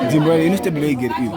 Zimbabwe, you need to play get you.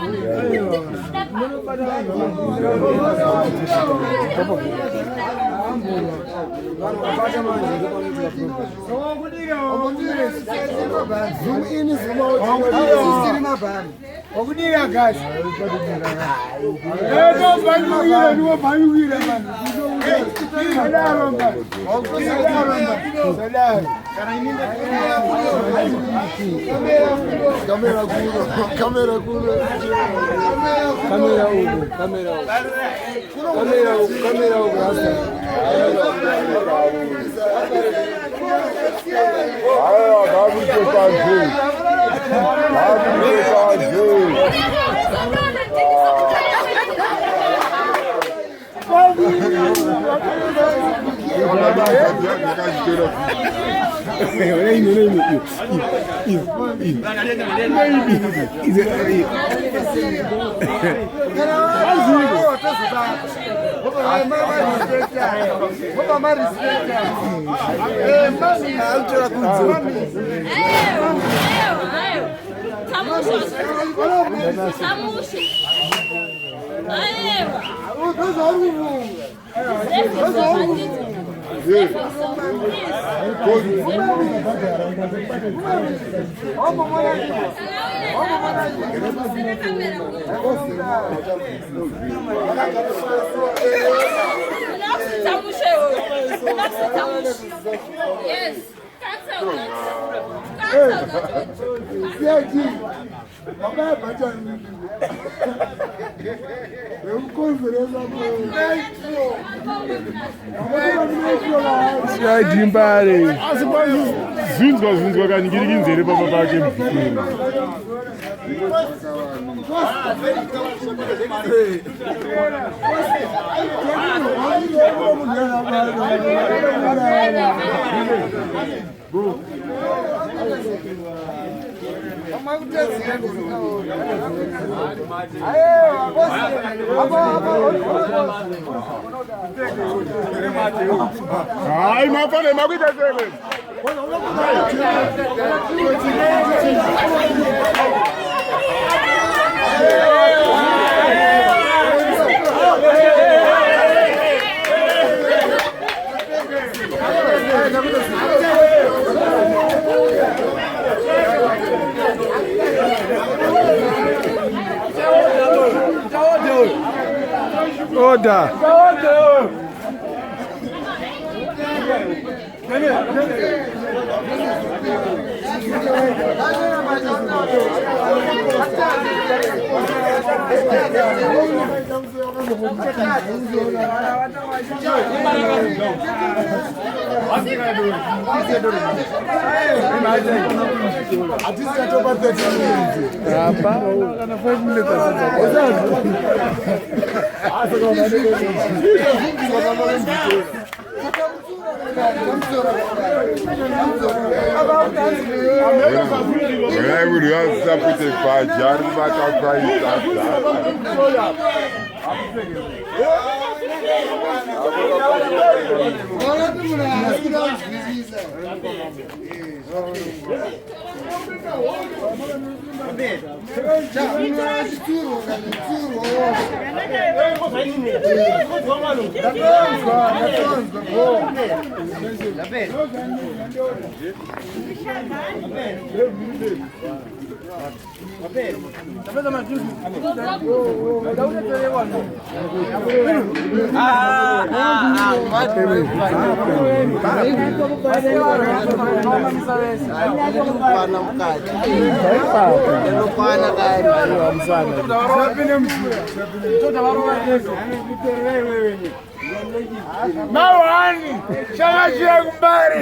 Mawani, Avenue Mbare.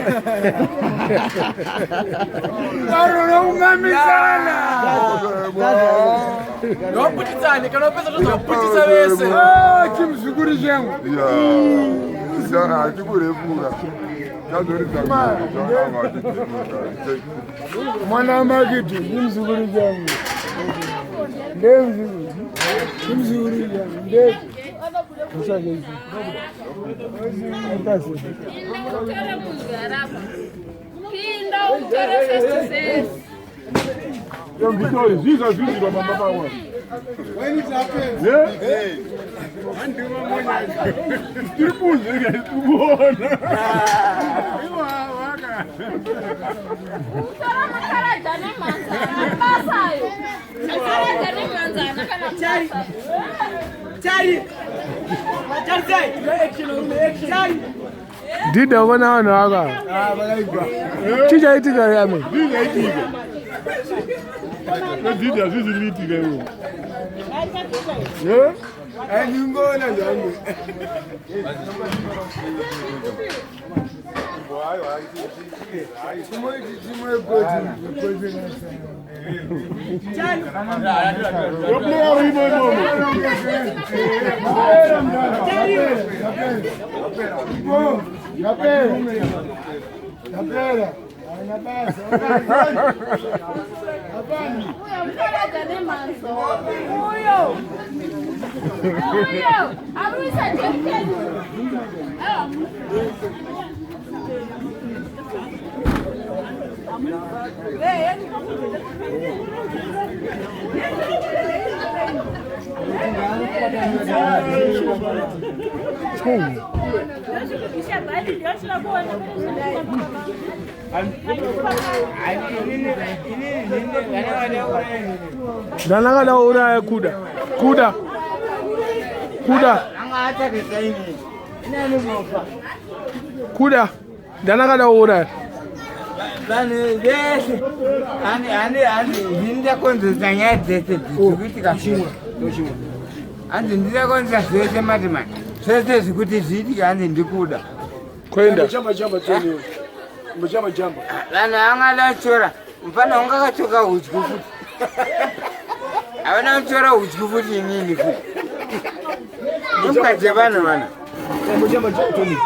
Arnold umamisana. Noputitsane, kana pesa tozoputisa vese. Chimzukuri changu. Ya, chikurepura. Mwana makitu, chimzukuri changu. Ndemzukuri. Chimzukuri changu. Ndemzukuri. When it happens, did the one on Aga? Chicha itika yame. Did you really think yeah? And you go on and Danaka da ura ya Kuda. Kuda. Kuda. Danaka da ura. Kwenda jamba. Lana angala chora. Mfano ungakachoka uchikufuti. Avana chora uchikufuti nini futi. Mukajebana mana. Mujamba Tony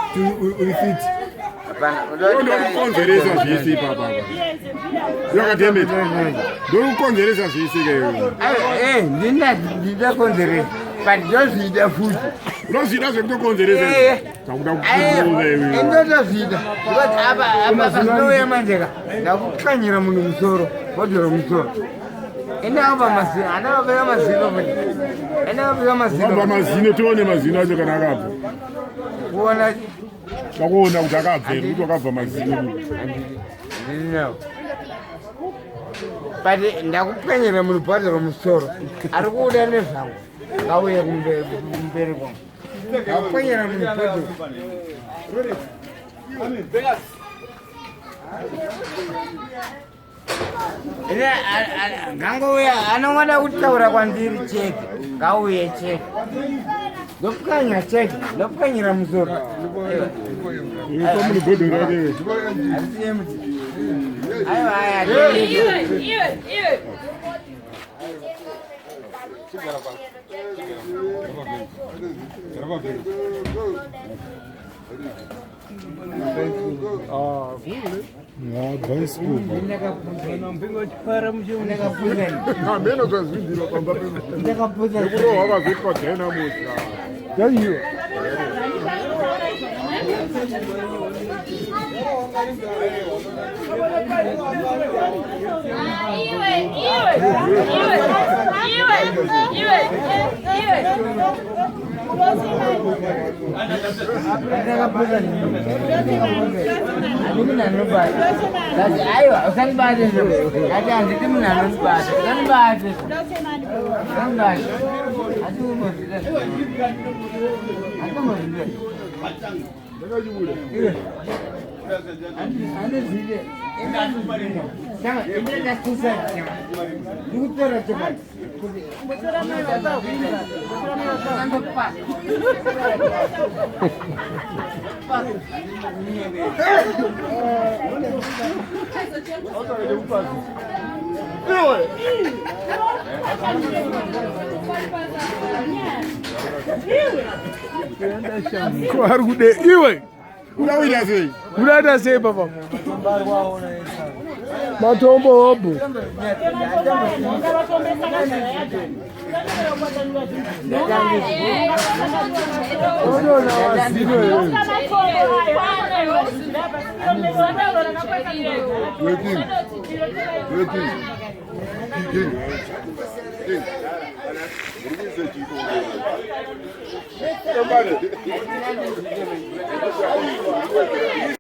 ulifit. Hapana. Ndio konferenza sisi papa. Ndio demit. Ndio konferenza sisi leo. Ndina konferenza. But just eat the food. Não se dá sempre konferenza. Ndio zida. Because aba ya manjega. Ndakukanyira munhu musoro. Bodoro musoro. Enda mazino, anabeka mazino futhi. Anabeka mazino. Baba mazino tone mazino aje kana akabva. Kuona Bakona ukuthi akabveli ukuthi akabva mazino. No. But ndakupanyira munhu bodoro musoro. Ari kuda nezvangu. Ngauye kumberi kwangu. Ndakupanyira munhu bodoro. Amen. Vegas. Ngangouya anongada kutaura kwandiri cheke ngauye cheke ndopukanya cheke ndopukanyira musoro Ja, ganz gut. Yeah, you. Unaenda sei papa? Matombo hobo.